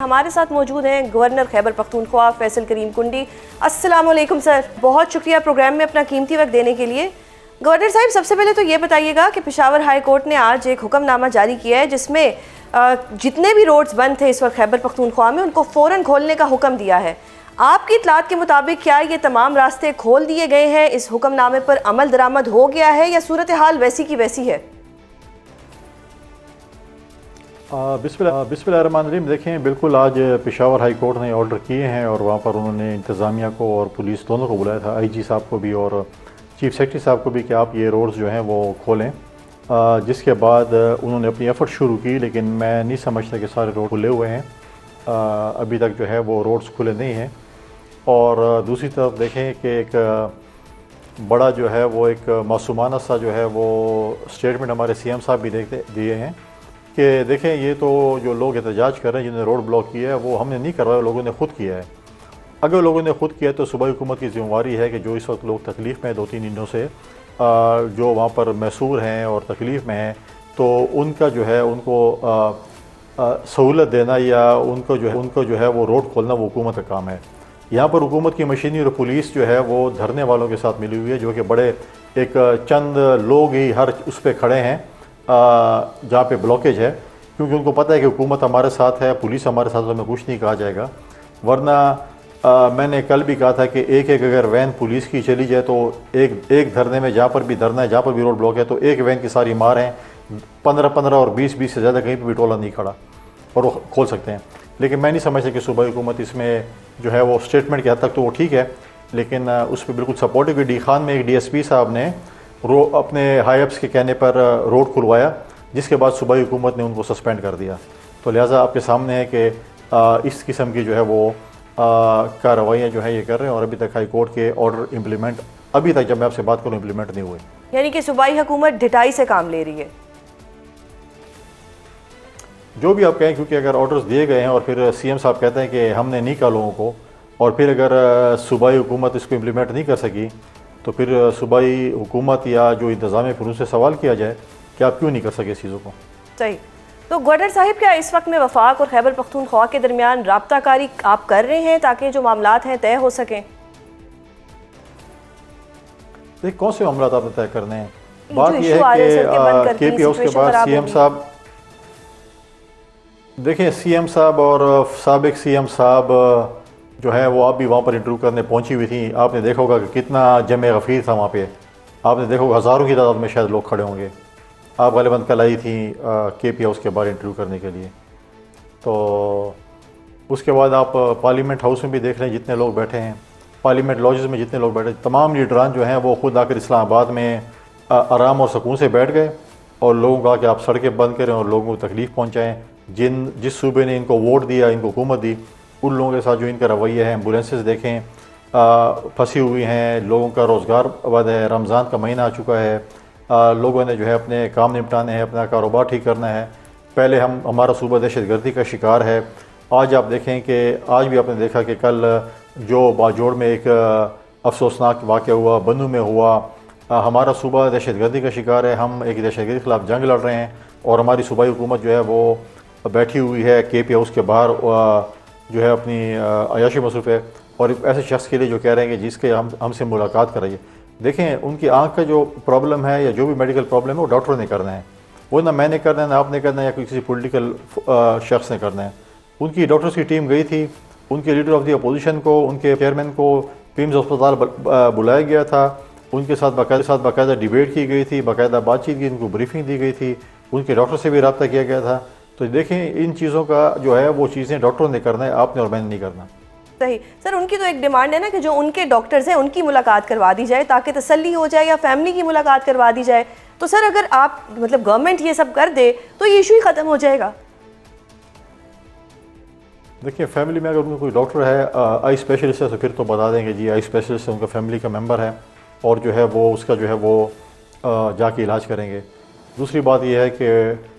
हमारे साथ मौजूद हैं गवर्नर खैबर पख्तूनख्वा फैसल करीम कुंडी। अस्सलाम वालेकुम सर, बहुत शुक्रिया प्रोग्राम में अपना कीमती वक्त देने के लिए। गवर्नर साहब, सबसे पहले तो ये बताइएगा कि पेशावर हाई कोर्ट ने आज एक हुक्मनामा जारी किया है जिसमें जितने भी रोड्स बंद थे इस वक्त खैबर पख्तूनख्वा में उनको फ़ौरन खोलने का हुक्म दिया है। आपकी इतलात के मुताबिक क्या ये तमाम रास्ते खोल दिए गए हैं, इस हुक्मनामे पर अमल दरामद हो गया है या सूरत हाल वैसी की वैसी है? बिस्मिल्लाहिर्रहमानिर्रहीम। देखें, बिल्कुल आज पेशावर हाई कोर्ट ने ऑर्डर किए हैं और वहाँ पर उन्होंने इंतज़ामिया को और पुलिस दोनों को बुलाया था, आईजी साहब को भी और चीफ सेक्रेटरी साहब को भी, कि आप ये रोड्स जो हैं वो खोलें। जिसके बाद उन्होंने अपनी एफ़र्ट शुरू की, लेकिन मैं नहीं समझता कि सारे रोड खुले हुए हैं। अभी तक जो है वो रोड्स खुले नहीं हैं। और दूसरी तरफ देखें कि एक बड़ा जो है वो एक मासूमाना सा जो है वो स्टेटमेंट हमारे सीएम साहब भी दिए हैं कि देखें, ये तो जो लोग एहतजाज कर रहे हैं, जिन्होंने रोड ब्लॉक किया है, वो हमने नहीं करवाया, लोगों ने ख़ुद किया है। अगर लोगों ने ख़ुद किया है तो सूबाई हुकूमत की ज़िम्मेवारी है कि जो इस वक्त लोग तकलीफ़ में 2-3 दिनों से जो वहाँ पर मैसूर हैं और तकलीफ़ में हैं, तो उनका जो है उनको सहूलत देना या उनको जो है वो रोड खोलना वो हुकूमत का काम है। यहाँ पर हुकूमत की मशीनी और पुलिस जो है वो धरने वालों के साथ मिली हुई है, जो कि बड़े एक चंद लोग ही हर उस पर खड़े हैं जहाँ पे ब्लॉकेज है, क्योंकि उनको पता है कि हुकूमत हमारे साथ है, पुलिस हमारे साथ है, तो हमें कुछ नहीं कहा जाएगा। वरना मैंने कल भी कहा था कि एक अगर वैन पुलिस की चली जाए तो एक धरने में जहाँ पर भी धरना है, जहाँ पर भी रोड ब्लॉक है, तो एक वैन की सारी मार हैं, 15-15 और 20-20 से ज़्यादा कहीं पर भी टोला नहीं खड़ा और वो खोल सकते हैं। लेकिन मैं नहीं समझता कि सूबाई हुकूमत इसमें जो है वो स्टेटमेंट की हद तक तो वो ठीक है, लेकिन उस पर बिल्कुल सपोर्टिव। डी खान में एक DSP साहब ने अपने हाई अप्स के कहने पर रोड खुलवाया, जिसके बाद सूबाई हुकूमत ने उनको सस्पेंड कर दिया। तो लिहाजा आपके सामने है कि इस किस्म की जो है वो कार्रवाइयाँ जो है ये कर रहे हैं, और अभी तक हाई कोर्ट के ऑर्डर इम्प्लीमेंट, अभी तक जब मैं आपसे बात करूँ, इम्प्लीमेंट नहीं हुए। यानी कि सूबाई हुकूमत ढिठाई से काम ले रही है, जो भी आप कहें, क्योंकि अगर ऑर्डर्स दिए गए हैं और फिर सीएम साहब कहते हैं कि हमने नहीं कहा लोगों को, और फिर अगर सूबाई हुकूमत इसको इम्प्लीमेंट नहीं कर सकी, तो फिर सूबाई हुकूमत या जो इंतज़ामिया फिर उनसे सवाल किया जाए कि आप क्यों नहीं कर सके इस चीज़ों को। सही। तो गवर्नर साहिब, क्या इस वक्त में वफाक और खैबर पख्तूनख्वा के दरमियान राब्ताकारी आप कर रहे हैं ताकि जो मामलात हैं तय हो सकें? देखिए, कौन से मामलात आपने तय करने हैं? बात यह है कि KP हाउस के बाद सीएम साहब, देखें, सीएम साहब और साबिक सीएम साहब जो है वो आप भी वहाँ पर इंटरव्यू करने पहुँची हुई थी। आपने देखा होगा कि कितना जमे गफ़ीर था वहाँ पे। आपने देखा होगा हज़ारों की तादाद में शायद लोग खड़े होंगे। आप ग़ालिबन कल आई थी KP हाउस के बाहर इंटरव्यू करने के लिए। तो उसके बाद आप पार्लियामेंट हाउस में भी देख लें, जितने लोग बैठे हैं, पार्लियामेंट लॉजेस में जितने लोग बैठे, तमाम लीडरान जो हैं वो खुद आकर इस्लामाबाद में आराम और सुकून से बैठ गए और लोगों को कहा कि आप सड़कें बंद करें और लोगों को तकलीफ़ पहुँचाएँ। जिस सूबे ने इनको वोट दिया, इनको हुकूमत दी, उन लोगों के साथ जो इनका रवैया है, एम्बुलेंसेस देखें फंसी हुई हैं, लोगों का रोज़गार बंद है, रमज़ान का महीना आ चुका है, लोगों ने जो है अपने काम निपटाने हैं, अपना कारोबार ठीक करना है। पहले हमारा सूबा दहशतगर्दी का शिकार है। आज आप देखें कि आज भी आपने देखा कि कल जो बाजोड़ में एक अफसोसनाक वाक़या हुआ, बनू में हुआ, हमारा सूबा दहशतगर्दी का शिकार है। हम एक दहशतगर्दी के ख़िलाफ़ जंग लड़ रहे हैं और हमारी सूबाई हुकूमत जो है वो बैठी हुई है KP हाउस के बाहर जो है अपनी अयाशी मसरूफ़ है, और ऐसे शख्स के लिए जो कह रहे हैं कि जिसके हमसे मुलाकात कराइए। देखें, उनकी आँख का जो प्रॉब्लम है या जो भी मेडिकल प्रॉब्लम है वो डॉक्टर ने करना है, वो ना मैंने करना है, ना आपने करना है, या किसी पॉलिटिकल शख्स ने करना है। उनकी डॉक्टर्स की टीम गई थी, उनके लीडर ऑफ द अपोजिशन को, उनके चेयरमैन को पिम्स अस्पताल बुलाया गया था, उनके साथ बाकायदा डिबेट की गई थी, बाकायदा बातचीत की, उनको ब्रीफिंग दी गई थी, उनके डॉक्टर से भी रब्ता किया गया था। तो देखें, इन चीज़ों का जो है वो चीज़ें डॉक्टरों ने करना है, आपने और मैंने नहीं करना। सही। सर, उनकी तो एक डिमांड है ना कि जो उनके डॉक्टर्स हैं उनकी मुलाकात करवा दी जाए ताकि तसल्ली हो जाए, या फैमिली की मुलाकात करवा दी जाए। तो सर, अगर आप मतलब गवर्नमेंट ये सब कर दे तो ये इशू ही ख़त्म हो जाएगा। देखिए, फैमिली में अगर उनका कोई डॉक्टर है, आई स्पेशलिस्ट है, तो फिर तो बता देंगे जी आई स्पेशलिस्ट है, उनका फैमिली का मेम्बर है, और जो है वो उसका जो है वो जाके इलाज करेंगे। दूसरी बात यह है कि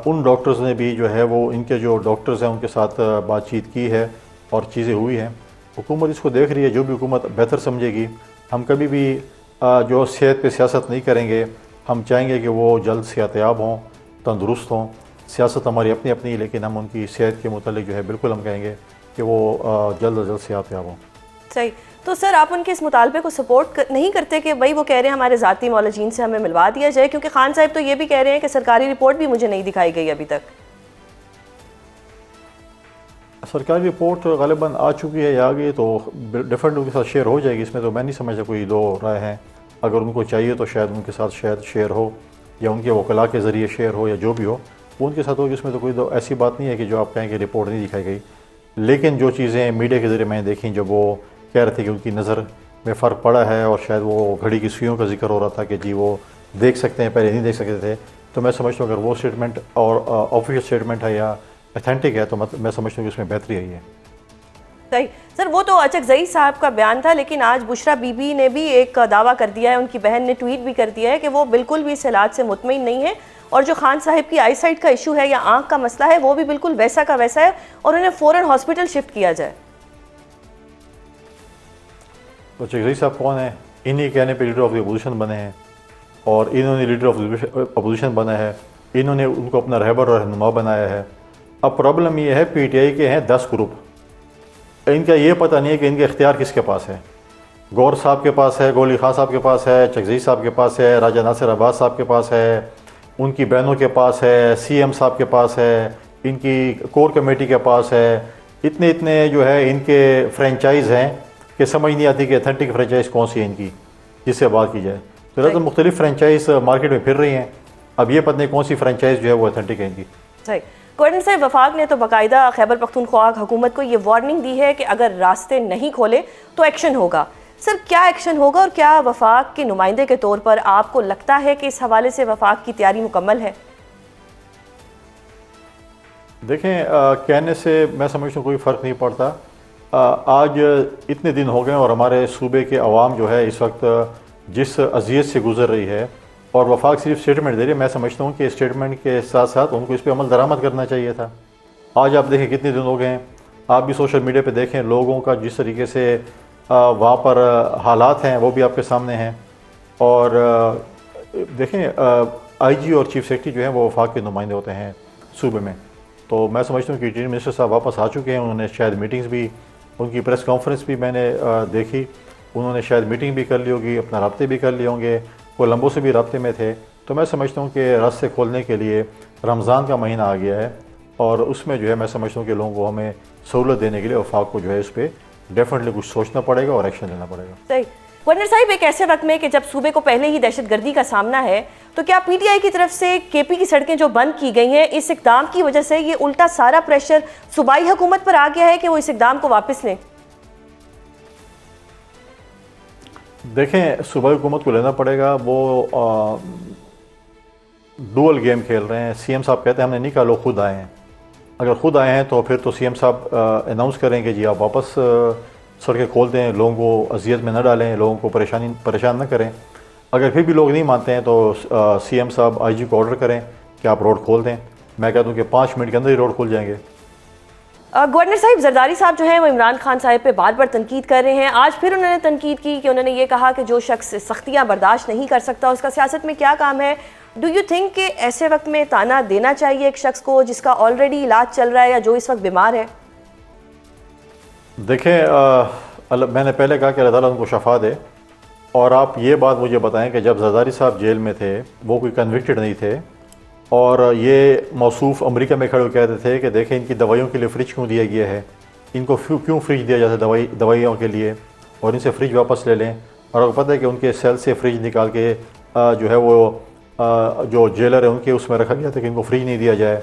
उन डॉक्टर्स ने भी जो है वो इनके जो डॉक्टर्स हैं उनके साथ बातचीत की है और चीज़ें हुई हैं। हुकूमत इसको देख रही है, जो भी हुकूमत बेहतर समझेगी। हम कभी भी जो सेहत पे सियासत नहीं करेंगे, हम चाहेंगे कि वो जल्द सेहतयाब हों, तंदुरुस्त हों, सियासत हमारी अपनी अपनी, लेकिन हम उनकी सेहत के मुतालिक जो है बिल्कुल हम कहेंगे कि वो जल्द अज जल्द सेहतयाब हों। सही। तो सर आप उनके इस मुतालबे को सपोर्ट नहीं करते कि भाई वो कह रहे हैं हमारे ज़ाती मौलजीन से हमें मिलवा दिया जाए, क्योंकि खान साहब तो ये भी कह रहे हैं कि सरकारी रिपोर्ट भी मुझे नहीं दिखाई गई अभी तक। सरकारी रिपोर्ट ग़ालिबन आ चुकी है या आ गई तो डिफरेंट उनके साथ शेयर हो जाएगी, इसमें तो मैं नहीं समझता कोई दो राय है। अगर उनको चाहिए तो शायद उनके साथ शायद शेयर हो या उनके वकला के ज़रिए शेयर हो या जो भी हो वो उनके साथ होगी। इसमें तो कोई ऐसी बात नहीं है कि जो आप कहें कि रिपोर्ट नहीं दिखाई गई। लेकिन जो चीज़ें मीडिया के ज़रिए मैंने देखी, जब वो कह रहे थे कि उनकी नज़र में फ़र्क पड़ा है और शायद वो घड़ी की सुइयों का जिक्र हो रहा था कि जी वो देख सकते हैं, पहले नहीं देख सकते थे, तो मैं समझता हूँ अगर वो स्टेटमेंट और ऑफिशियल स्टेटमेंट है या अथेंटिक है तो मैं समझता हूँ कि उसमें बेहतरी आई है। सही। सर वो तो अचकज़ई साहब का बयान था, लेकिन आज बुशरा बीबी ने भी एक दावा कर दिया है, उनकी बहन ने ट्वीट भी कर दिया है कि वो बिल्कुल भी इस इलाज से मुतमईन नहीं है और जो खान साहब की आई साइट का इशू है या आँख का मसला है वो भी बिल्कुल वैसा का वैसा है और उन्हें फ़ौरन हॉस्पिटल शिफ्ट किया जाए। तो अचकज़ई साहब कौन है? इन्हीं कहने पर लीडर ऑफ द अपोजिशन बने हैं और इन्होंने लीडर ऑफ द अपोजिशन बना है, इन्होंने उनको अपना रहबर और रहनुमा बनाया है। अब प्रॉब्लम ये है PTI के हैं 10 ग्रुप, इनका ये पता नहीं है कि इनका इख्तियार किसके पास है। गौर साहब के पास है, गोली खान साहब के पास है, चकज़ई साहब के पास है, राजा नासिर अब्बास साहब के पास है, उनकी बहनों के पास है, CM साहब के पास है, इनकी कोर कमेटी के पास है। इतने इतने जो है इनके फ्रेंचाइज़ हैं कि समझ नहीं आती कि अथेंटिक फ्रेंचाइज़ कौन सी है इनकी जिससे बात की जाए। तो तो मुख्तलिफ फ्रेंचाइज़ मार्केट में फिर रही हैं, अब ये पता नहीं कौन सी फ्रेंचाइज़ जो है वो अथेंटिक है इनकी। सही। गवर्नर साहब वफाक ने तो बाकायदा खैबर पख्तूनख्वा हुकूमत को ये वार्निंग दी है कि अगर रास्ते नहीं खोले तो एक्शन होगा। सर क्या एक्शन होगा और क्या वफाक के नुमाइंदे के तौर पर आपको लगता है कि इस हवाले से वफाक की तैयारी मुकम्मल है? देखें, कहने से मैं समझता हूँ कोई फ़र्क नहीं पड़ता। आज इतने दिन हो गए और हमारे सूबे के अवाम जो है इस वक्त जिस अजियत से गुजर रही है और वफाक सिर्फ स्टेटमेंट दे रही है, मैं समझता हूँ कि स्टेटमेंट के साथ साथ उनको इस पर अमल दरामद करना चाहिए था। आज आप देखें कितने दिन हो गए हैं, आप भी सोशल मीडिया पे देखें लोगों का जिस तरीके से वहाँ पर हालात हैं वो भी आपके सामने हैं। और देखें IG और चीफ सेक्रेटरी जो है वो वफाक के नुमाइंदे होते हैं सूबे में, तो मैं समझता हूँ कि इंटीरियर मिनिस्टर साहब वापस आ चुके हैं। उन्होंने शायद मीटिंग्स भी, उनकी प्रेस कॉन्फ्रेंस भी मैंने देखी, उन्होंने शायद मीटिंग भी कर ली होगी, अपना रब्ते भी कर लिए होंगे, कोलंबो से भी रब्ते में थे। तो मैं समझता हूँ कि रास्ते खोलने के लिए रमज़ान का महीना आ गया है और उसमें जो है मैं समझता हूँ कि लोगों को हमें सहूलत देने के लिए वफाक को जो है इस पर डेफिनेटली कुछ सोचना पड़ेगा और एक्शन लेना पड़ेगा। सही। गवर्नर साहब एक ऐसे वक्त में कि जब सूबे को पहले ही दहशतगर्दी का सामना है, तो क्या PTI की तरफ से KP की सड़कें जो बंद की गई हैं इस इकदाम की वजह से ये उल्टा सारा प्रेशर सूबाई हुकूमत पर आ गया है कि वो इस इकदाम को वापस लें? देखें, सूबाई हुकूमत को लेना पड़ेगा। वो डुअल गेम खेल रहे हैं। CM साहब कहते हैं हमने नहीं कहा, लोग खुद आए हैं। अगर खुद आए हैं तो फिर तो CM साहब अनाउंस करेंगे जी आप वापस सड़कें खोल दें, लोगों को अजियत में न डालें, लोगों को परेशान न करें। अगर फिर भी लोग नहीं मानते हैं तो CM साहब IG को ऑर्डर करें कि आप रोड खोल दें। मैं कहता हूँ कि 5 मिनट के अंदर ही रोड खुल जाएंगे। गवर्नर साहब जरदारी साहब जो हैं वो इमरान खान साहब पे बार बार तनकीद कर रहे हैं। आज फिर उन्होंने तनकीद की कि उन्होंने ये कहा कि जो शख्स सख्तियाँ बर्दाश्त नहीं कर सकता उसका सियासत में क्या काम है। डू यू थिंक कि ऐसे वक्त में ताना देना चाहिए एक शख्स को जिसका ऑलरेडी इलाज चल रहा है या जो इस वक्त बीमार है? देखें, मैंने पहले कहा कि अल्लाह ताला उनको शफा दे, और आप ये बात मुझे बताएं कि जब जरदारी साहब जेल में थे वो कोई कन्विक्टेड नहीं थे और ये मौसूफ अमेरिका में खड़े कहते थे कि देखें इनकी दवाइयों के लिए फ्रिज क्यों दिया गया है, इनको क्यों फ्रिज दिया जाता है दवाइयों के लिए, और इनसे फ्रिज वापस ले लें। और आपको पता है कि उनके सेल से फ्रिज निकाल के जो है वो जो जेलर है उनके उसमें रखा गया था कि इनको फ्रिज नहीं दिया जाए।